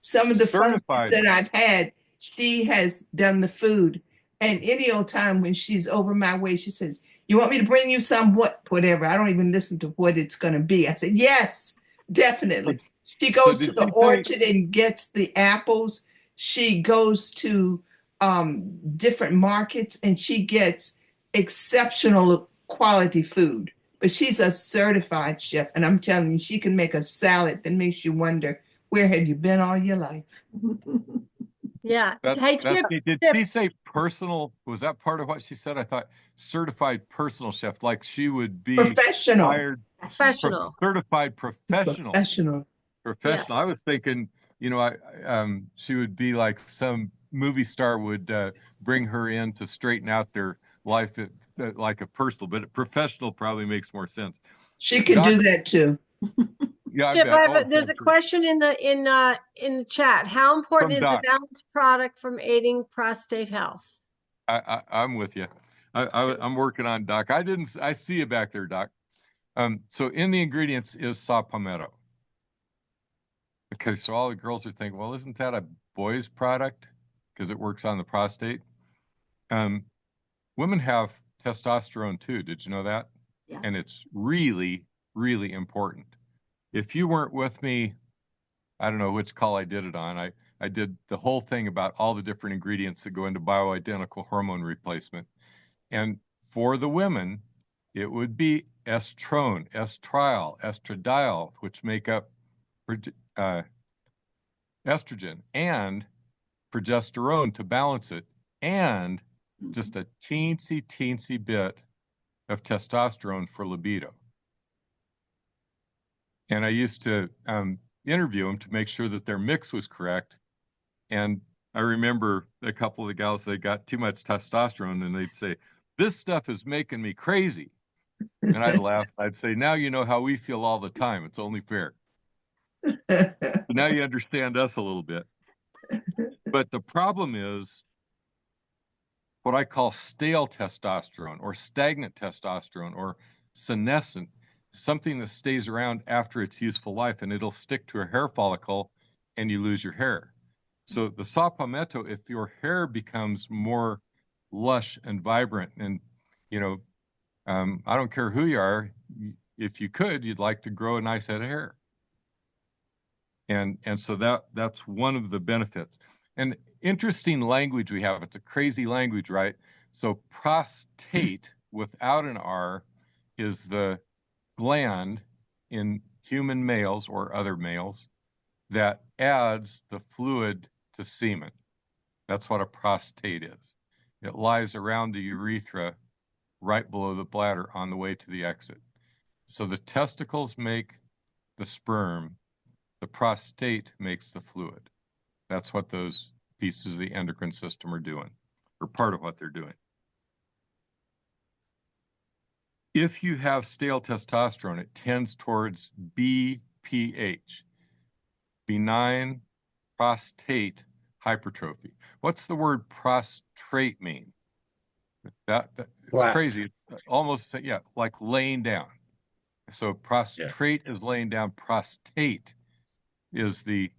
Some of the functions that I've had, she has done the food. And any old time when she's over my way, she says, you want me to bring you some whatever? I don't even listen to what it's going to be. I said, yes, definitely. She goes to the orchard and gets the apples. She goes to different markets, and she gets exceptional quality food. But she's a certified chef, and I'm telling you, she can make a salad that makes you wonder, where have you been all your life? Yeah. Hey, Chip, did she say personal? Was that part of what she said? I thought certified personal chef, like she would be professional, professional, certified professional. Yeah. I was thinking, she would be like some movie star would bring her in to straighten out their life like a personal, but professional probably makes more sense. She can do that too. Yeah, Chip, there's a question in the chat. How important is a balanced product from aiding prostate health? I'm with you. I'm working on, Doc. I see you back there, Doc. So in the ingredients is saw palmetto. Okay, so all the girls are thinking, well, isn't that a boy's product? Because it works on the prostate. Women have testosterone too. Did you know that? Yeah. And it's really, really important. If you weren't with me, I don't know which call I did it on. I did the whole thing about all the different ingredients that go into bioidentical hormone replacement. And for the women, it would be estrone, estriol, estradiol, which make up estrogen, and progesterone to balance it, and just a teensy bit of testosterone for libido. And I used to interview them to make sure that their mix was correct. And I remember a couple of the gals, they got too much testosterone and they'd say, this stuff is making me crazy. And I'd laugh. I'd say, now you know how we feel all the time. It's only fair. So now you understand us a little bit. But the problem is what I call stale testosterone or stagnant testosterone or senescent, something that stays around after its useful life, and it'll stick to a hair follicle and you lose your hair. So the saw palmetto, if your hair becomes more lush and vibrant, and I don't care who you are, if you could, you'd like to grow a nice head of hair. And so that's one of the benefits. And interesting language we have. It's a crazy language, right? So prostate without an R is the gland in human males or other males that adds the fluid to semen. That's what a prostate is. It lies around the urethra right below the bladder on the way to the exit. So the testicles make the sperm, the prostate makes the fluid. That's what those pieces of the endocrine system are doing, or part of what they're doing. If you have stale testosterone, it tends towards BPH, benign prostate hypertrophy. What's the word prostrate mean? It's crazy. It's almost, like laying down. So prostrate is laying down. Prostate is the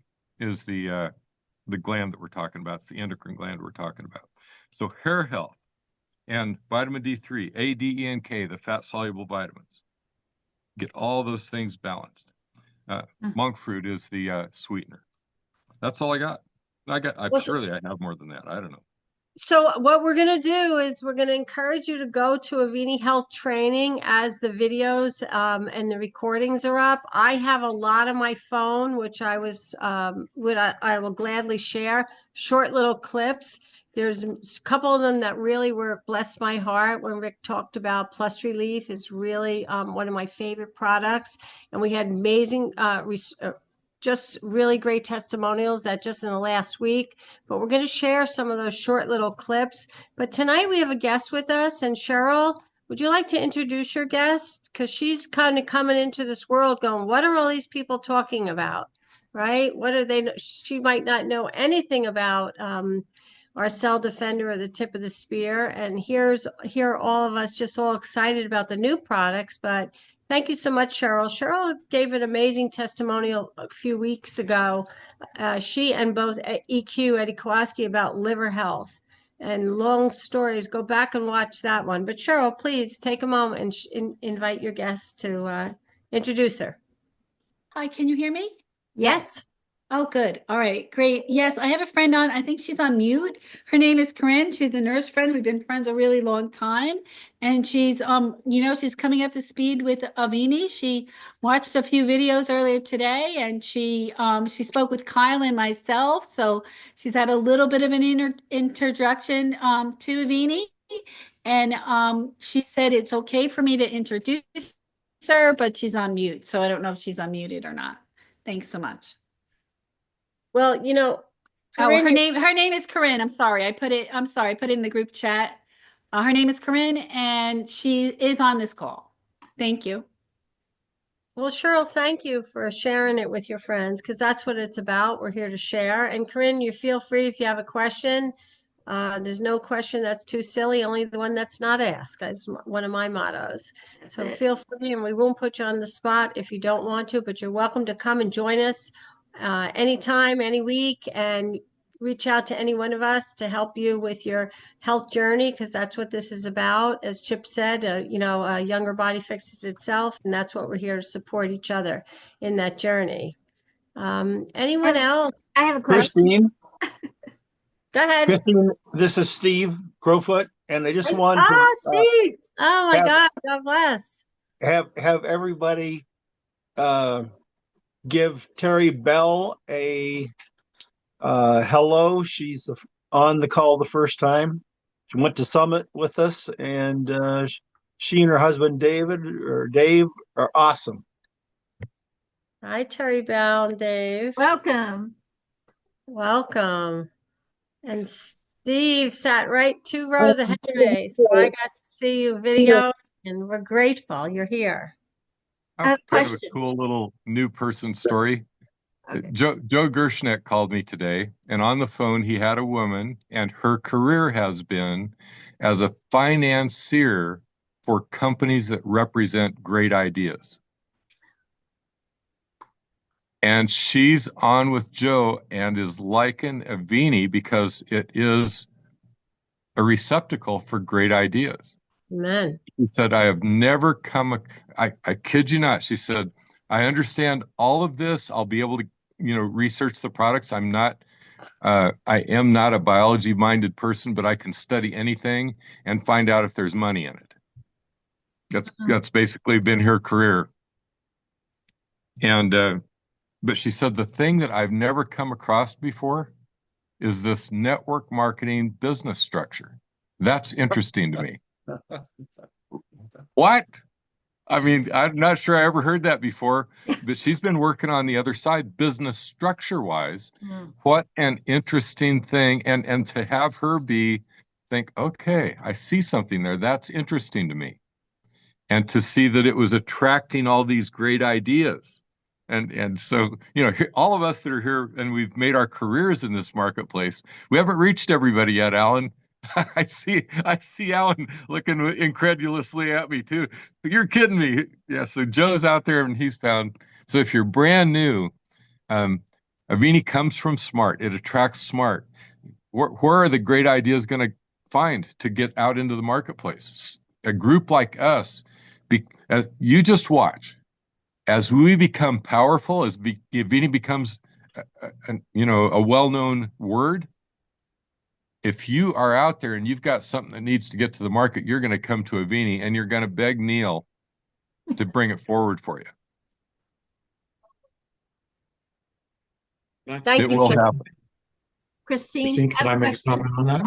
gland that we're talking about. It's the endocrine gland we're talking about. So hair health and vitamin D3, A, D, E, and K, the fat-soluble vitamins. Get all those things balanced. Monk fruit is the sweetener. That's all I got. Surely I have more than that. I don't know. So what we're going to do is we're going to encourage you to go to Avini Health training as the videos and the recordings are up. I have a lot on my phone, which I will gladly share, short little clips. There's a couple of them that really blessed my heart when Rik talked about Plus Relief is really one of my favorite products. And we had amazing just really great testimonials that just in the last week, but we're going to share some of those short little clips. But tonight we have a guest with us, and Cheryl, would you like to introduce your guest? Because she's kind of coming into this world going, what are all these people talking about, right? What are they? She might not know anything about our cell defender or the tip of the spear. And here are all of us just all excited about the new products, but thank you so much, Cheryl. Cheryl gave an amazing testimonial a few weeks ago. She and both EQ, Eddie Kowalski, about liver health. And long stories, go back and watch that one. But Cheryl, please take a moment and invite your guest to introduce her. Hi, can you hear me? Yes. Oh, good. All right, great. Yes, I have a friend on, I think she's on mute. Her name is Corinne. She's a nurse friend. We've been friends a really long time. And she's, she's coming up to speed with Avini. She watched a few videos earlier today and she spoke with Kyle and myself. So she's had a little bit of an introduction, to Avini. And, she said it's okay for me to introduce her, but she's on mute. So I don't know if she's unmuted or not. Thanks so much. Well, Corinne, Corinne, her name is Corinne. I'm sorry. I put it in the group chat. Her name is Corinne and she is on this call. Thank you. well, Cheryl, thank you for sharing it with your friends because that's what it's about. We're here to share. And Corinne, you feel free if you have a question. There's no question that's too silly, only the one that's not asked. That's one of my mottos. So feel free, and we won't put you on the spot if you don't want to, but you're welcome to come and join us anytime, any week, and reach out to any one of us to help you with your health journey, because that's what this is about. As Chip said, a younger body fixes itself, and that's what we're here to support each other in that journey. Anyone else? I have a question. Christine, Go ahead. Christine, this is Steve Crowfoot, and I just wanted Steve. Oh my God. God bless. have everybody give Terry Bell a hello. She's on the call the first time. She went to Summit with us, and she and her husband Dave are awesome. Hi, Terry Bell and Dave. Welcome. Welcome. And Steve sat right 2 rows ahead of me, so I got to see you video, and we're grateful you're here. I have a Kind of a question. cool little new person story. Okay. Joe Gershnek called me today, and on the phone he had a woman, and her career has been as a financier for companies that represent great ideas. And she's on with Joe and is liking Avini because it is a receptacle for great ideas. Amen. She said, I have never I kid you not. She said, I understand all of this. I'll be able to, research the products. I am not a biology minded person, but I can study anything and find out if there's money in it. That's basically been her career. And, but she said, the thing that I've never come across before is this network marketing business structure. That's interesting to me. What? I mean, I'm not sure I ever heard that before, but she's been working on the other side, business structure wise. What an interesting thing. And to have her think, okay, I see something there. That's interesting to me. And to see that it was attracting all these great ideas. And so, all of us that are here and we've made our careers in this marketplace, we haven't reached everybody yet, Alan. I see Alan looking incredulously at me too. You're kidding me. Yeah. So Joe's out there and he's found. So if you're brand new, Avini comes from smart. It attracts smart. Where are the great ideas going to find to get out into the marketplace? A group like us, you just watch. As we become powerful, as Avini becomes, a well-known word, if you are out there and you've got something that needs to get to the market, you're going to come to Avini and you're going to beg Neil to bring it forward for you. Thank you, sir. Happen. Christine, can I make a comment on that?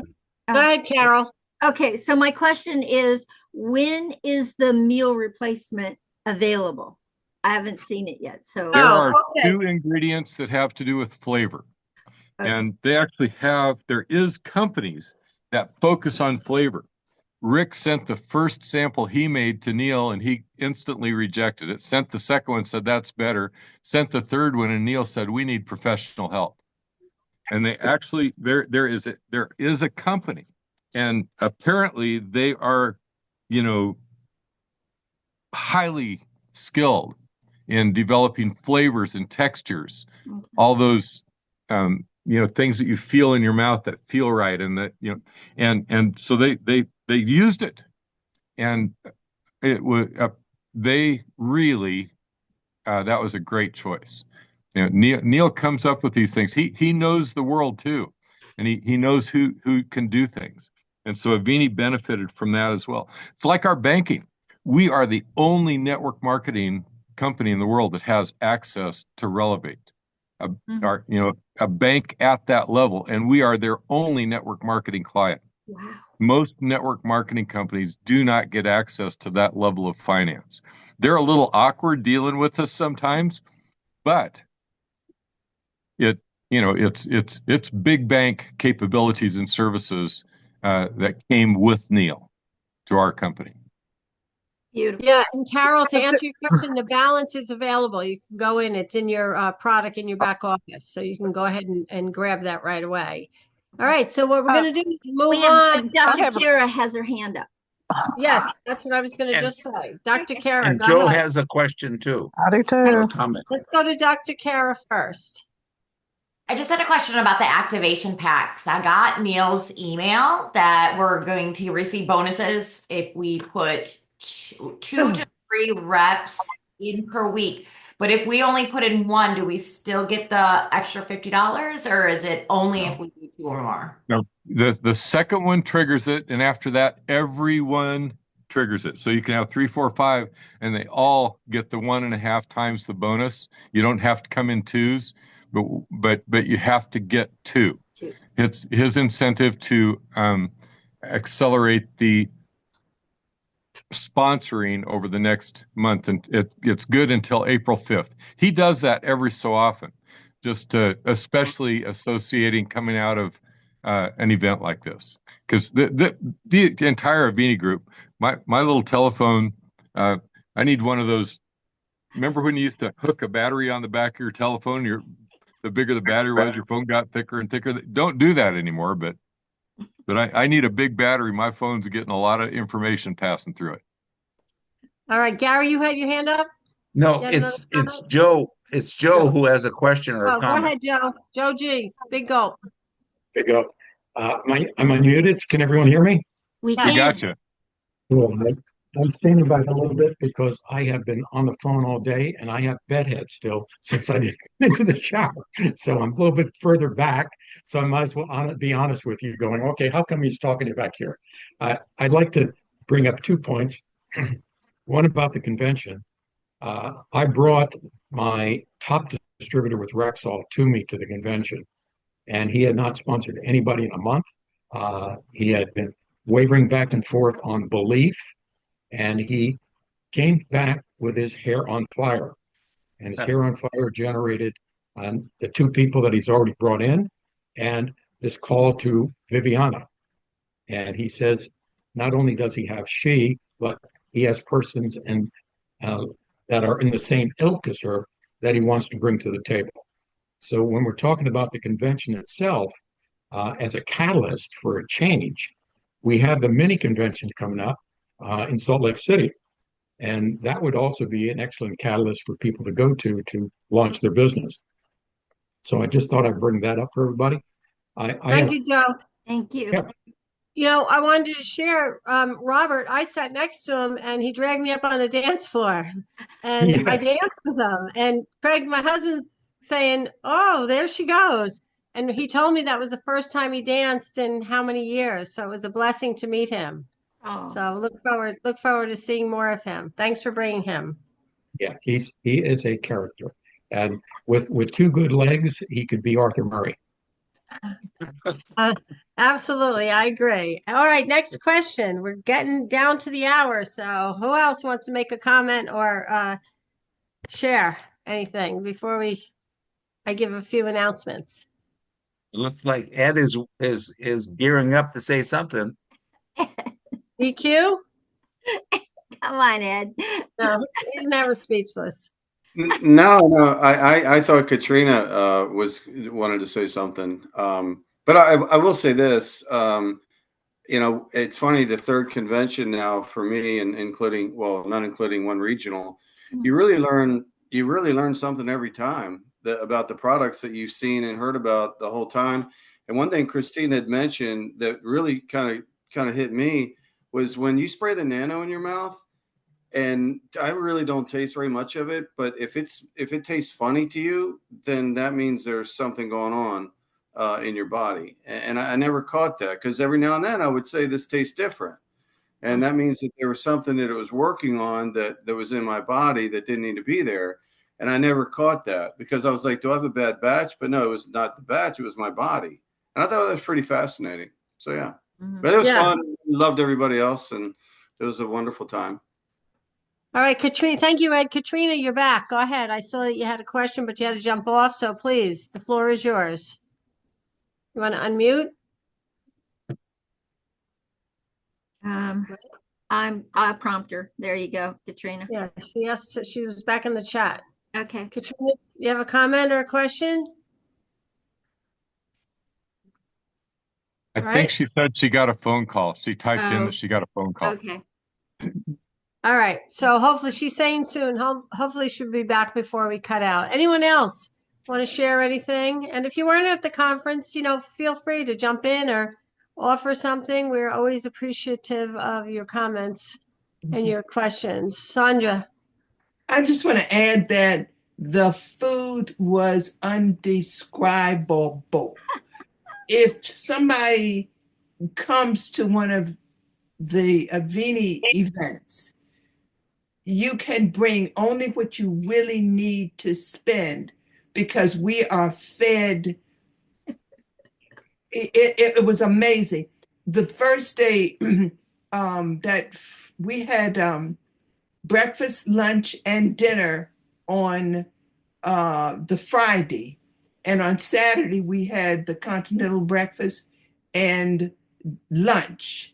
Go ahead, Carol. Okay, so my question is, when is the meal replacement available? I haven't seen it yet. So there are 2 ingredients that have to do with flavor. Okay. And they actually there is companies that focus on flavor. Rik sent the first sample he made to Neil and he instantly rejected it. Sent the second one, said that's better. Sent the third one and Neil said, we need professional help. And they actually, there is a company, and apparently they are, highly skilled in developing flavors and textures, all those, things that you feel in your mouth that feel right. And that, and so they used it, and it was, they really, that was a great choice. Neil comes up with these things. He knows the world too, and he knows who can do things. And so Avini benefited from that as well. It's like our banking. We are the only network marketing company in the world that has access to Relevate, a bank at that level, and we are their only network marketing client. Wow. Most network marketing companies do not get access to that level of finance. They're a little awkward dealing with us sometimes, but it's big bank capabilities and services that came with Neil to our company. Beautiful. Yeah, and Carol, to answer your question, the balance is available. You can go in, it's in your product in your back office. So you can go ahead and grab that right away. All right, so what we're going to do is move on. Dr. Kara has her hand up. Yes, that's what I was going to just say. Dr. Kara, And go Joe ahead. has a question too. I do too. Or a comment. Let's go to Dr. Kara first. I just had a question about the activation packs. I got Neil's email that we're going to receive bonuses if we put 2 to 3 reps in per week. But if we only put in 1, do we still get the extra $50, or is it only if we do 2 or more? No, the second one triggers it, and after that, everyone triggers it. So you can have 3, 4, 5, and they all get the 1.5 times the bonus. You don't have to come in twos, but you have to get 2. It's his incentive to accelerate the sponsoring over the next month, and it's good until April 5th. He does that every so often, just especially associating coming out of an event like this, because the entire Avini group, my little telephone, I need one of those. Remember when you used to hook a battery on the back of your telephone? The bigger the battery was, your phone got thicker and thicker. Don't do that anymore, but I need a big battery. My phone's getting a lot of information passing through it. All right, Gary, you had your hand up? No, it's Joe. It's Joe who has a question or a comment. Go ahead, Joe. Joe G. Big gulp. Big gulp. I'm unmuted. Can everyone hear me? We can. We got you. Cool. I'm standing back a little bit because I have been on the phone all day and I have bedhead still since I didn't get into the shower. So I'm a little bit further back. So I might as well be honest with you, going, okay, how come he's talking to you back here? I'd like to bring up 2 points. One about the convention. I brought my top distributor with Rexall to me to the convention, and he had not sponsored anybody in a month. He had been wavering back and forth on belief, and he came back with his hair on fire. And his hair on fire generated the 2 people that he's already brought in, and this call to Viviana. And he says, not only does he have she, but he has persons that are in the same ilk as her that he wants to bring to the table. So when we're talking about the convention itself, as a catalyst for a change, we have the mini convention coming up in Salt Lake City. And that would also be an excellent catalyst for people to go to launch their business. So I just thought I'd bring that up for everybody. Thank you, Joe. Thank you. Yeah. You know, I wanted to share, Robert, I sat next to him and he dragged me up on the dance floor and Yes. I danced with him. And Craig, my husband's saying, oh, there she goes. And he told me that was the first time he danced in how many years. So it was a blessing to meet him. Oh. So look forward to seeing more of him. Thanks for bringing him. Yeah, he is a character. And with 2 good legs, he could be Arthur Murray. Absolutely, I agree. All right, next question. We're getting down to the hour, so who else wants to make a comment or share anything before I give a few announcements? It looks like Ed is gearing up to say something. EQ? Come on, Ed. No, he's never speechless. No, I thought Katrina wanted to say something. But I will say this, it's funny, the 3rd convention now for me, and not including one regional, you really learn something every time about the products that you've seen and heard about the whole time. And one thing Christine had mentioned that really kind of hit me was when you spray the nano in your mouth, and I really don't taste very much of it. But if it tastes funny to you, then that means there's something going on in your body. And I never caught that, because every now and then I would say this tastes different, and that means that there was something that it was working on that was in my body that didn't need to be there. And I never caught that, because I was like, do I have a bad batch? But no, it was not the batch, it was my body. And I thought that was pretty fascinating. So yeah. But it was fun. Loved everybody else, and it was a wonderful time. All right, Katrina. Thank you, Ed. Katrina, you're back. Go ahead. I saw that you had a question, but you had to jump off. So please, the floor is yours. You want to unmute? I'll prompt her. There you go, Katrina. Yeah, she was back in the chat. Okay. Katrina, you have a comment or a question? I think she said she got a phone call. She typed in that she got a phone call. Okay. All right. So hopefully she's saying soon. Hopefully she'll be back before we cut out. Anyone else want to share anything? And if you weren't at the conference, feel free to jump in or offer something. We're always appreciative of your comments and your questions. Sandra. I just want to add that the food was undescribable. If somebody comes to one of the Avini events, you can bring only what you really need to spend, because we are fed. It was amazing. The first day that we had breakfast, lunch, and dinner on the Friday. And on Saturday, we had the continental breakfast and lunch.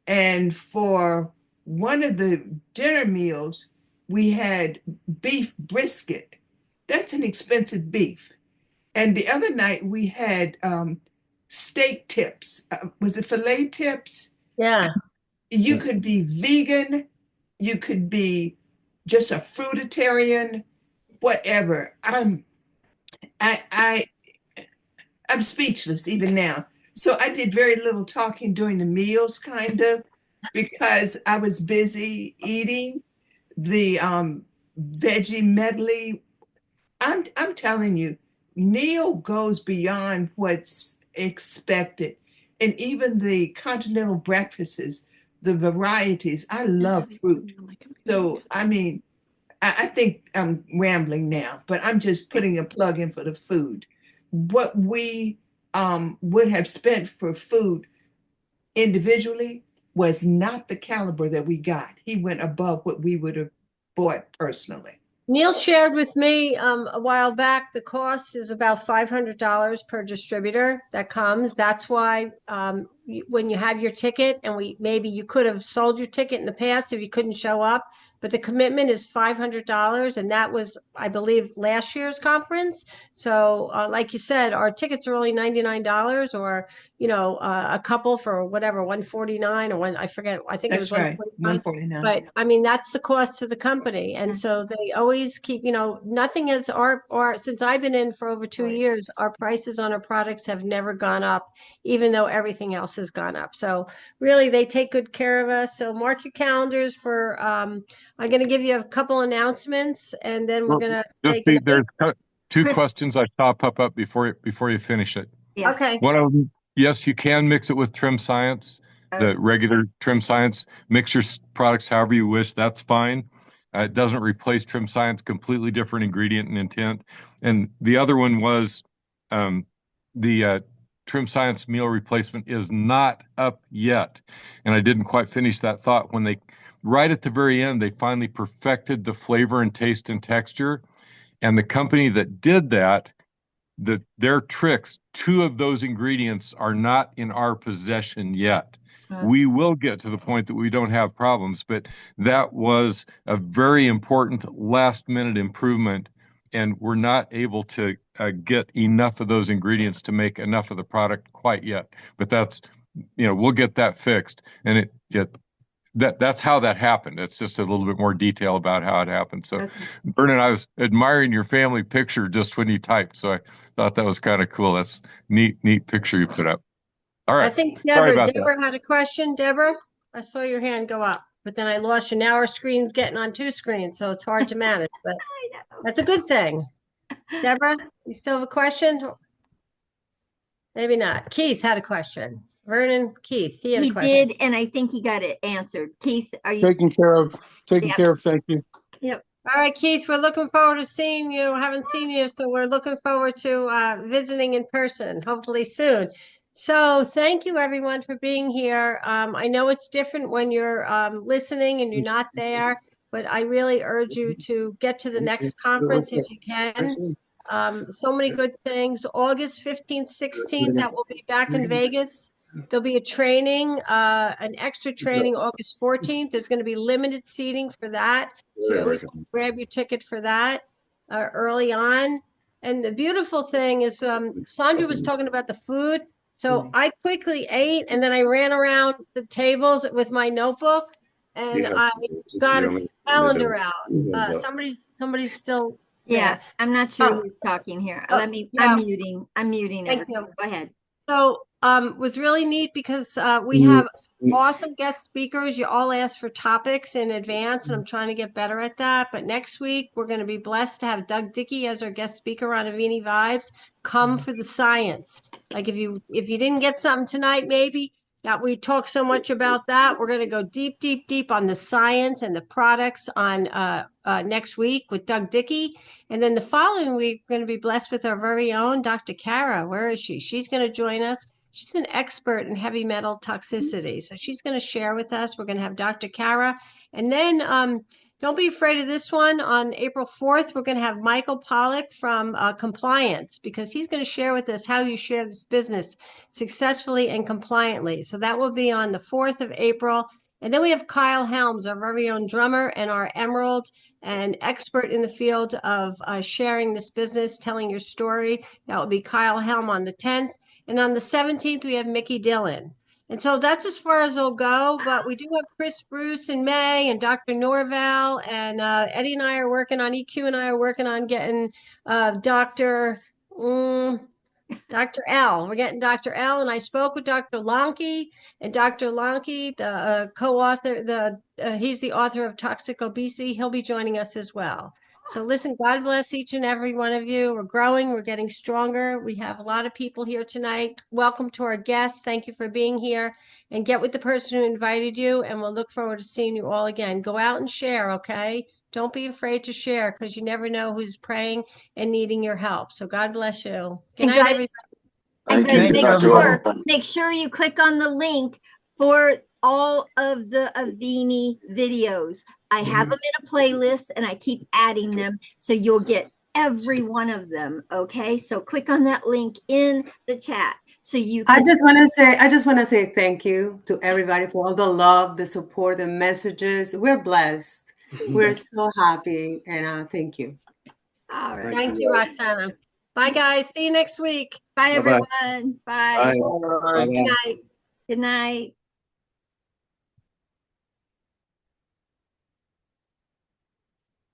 And for one of the dinner meals, we had beef brisket. That's an expensive beef. And the other night, we had steak tips. Was it filet tips? Yeah. You could be vegan. You could be just a fruitarian, whatever. I'm speechless even now. So I did very little talking during the meals, kind of, because I was busy eating the veggie medley. I'm telling you, Neil goes beyond what's expected. And even the continental breakfasts, the varieties, I love fruit. So, I mean, I think I'm rambling now, but I'm just putting a plug in for the food. What we would have spent for food individually was not the caliber that we got. He went above what we would have bought personally. Neil shared with me a while back, the cost is about $500 per distributor that comes. That's why when you have your ticket, and maybe you could have sold your ticket in the past if you couldn't show up, but the commitment is $500, and that was, I believe, last year's conference. So like you said, our tickets are only $99, or a couple for whatever, $149 or one, I forget. I think That's it was right, $149. But I mean, that's the cost to the company, and so they always keep. Nothing is our since I've been in for over 2 years, our prices on our products have never gone up, even though everything else has gone up. So really, they take good care of us. So mark your calendars for. I'm going to give you a couple announcements, and then we're going to. There's two questions I saw pop up before you finish it. Yeah. Okay. One of them, yes, you can mix it with Trim Science, the regular Trim Science. Mix your products however you wish. That's fine. It doesn't replace Trim Science. Completely different ingredient and intent. And the other one was the Trim Science meal replacement is not up yet. And I didn't quite finish that thought. When right at the very end, they finally perfected the flavor and taste and texture. And the company that did that, their tricks, 2 of those ingredients are not in our possession yet. We will get to the point that we don't have problems, but that was a very important last-minute improvement, and we're not able to get enough of those ingredients to make enough of the product quite yet. But that's, we'll get that fixed, and that's how that happened. It's just a little bit more detail about how it happened. So, Vernon, I was admiring your family picture just when you typed, so I thought that was kind of cool. That's neat picture you put up. All right. I think Deborah had a question. Deborah, I saw your hand go up. but then I lost you. Now our screen's getting on 2 screens, so it's hard to manage, but that's a good thing. Deborah, you still have a question? Maybe not. Keith had a question. Vernon, Keith, he had a question. Did, and I think he got it answered. Keith, are you Taken care of. Taken Yep. care of. Thank you. Yep. All right, Keith, we're looking forward to seeing you. Haven't seen you, so we're looking forward to visiting in person, hopefully soon. So thank you, everyone, for being here. I know it's different when you're listening and you're not there, but I really urge you to get to the next conference if you can. So many good things. August 15th, 16th, that will be back in Vegas. There'll be a training, an extra training August 14th. There's going to be limited seating for that. So you always grab your ticket for that early on. And the beautiful thing is Sandra was talking about the food. So I quickly ate and then I ran around the tables with my notebook and I got a calendar out. Somebody's still Yeah, there. I'm not sure who's talking here. Oh, Let me, yeah. I'm muting Thank everything. you. Go ahead. So was really neat because we have awesome guest speakers. You all asked for topics in advance, and I'm trying to get better at that. But next week, we're going to be blessed to have Doug Dickey as our guest speaker on Avini Vibes. Come for the science. Like if you didn't get something tonight, maybe that we talk so much about that. We're going to go deep, deep, deep on the science and the products on next week with Doug Dickey. And then the following week, we're going to be blessed with our very own Dr. Kara. Where is she? She's going to join us. She's an expert in heavy metal toxicity. So she's going to share with us. We're going to have Dr. Kara. And then don't be afraid of this one. On April 4th, we're going to have Michael Pollock from Compliance because he's going to share with us how you share this business successfully and compliantly. So that will be on the 4th of April. And then we have Kyle Helms, our very own drummer and our emerald and expert in the field of sharing this business, telling your story. That will be Kyle Helm on the 10th. And on the 17th, we have Mickey Dillon. And so that's as far as it'll go. But we do have Chris Bruce in May and Dr. Norval. And Eddie and I are working on, EQ and I are working on getting Dr. L. We're getting Dr. L. And I spoke with Dr. Lonke. And Dr. Lonke, the co-author, he's the author of Toxic Obesity. He'll be joining us as well. So listen, God bless each and every one of you. We're growing. We're getting stronger. We have a lot of people here tonight. Welcome to our guests. Thank you for being here. And get with the person who invited you. And we'll look forward to seeing you all again. Go out and share, okay? Don't be afraid to share because you never know who's praying and needing your help. So God bless you. Good night, everybody. And guys, make sure you click on the link for all of the Avini videos. I have them in a playlist and I keep adding them so you'll get every one of them. Okay, so click on that link in the chat so you can. I just want to say thank you to everybody for all the love, the support, the messages. We're blessed. We're so happy, and thank you. All right. Thank you, Roxana. Bye, guys. See you next week. Bye, Bye-bye. everyone. Bye. Bye. Good night. Good night.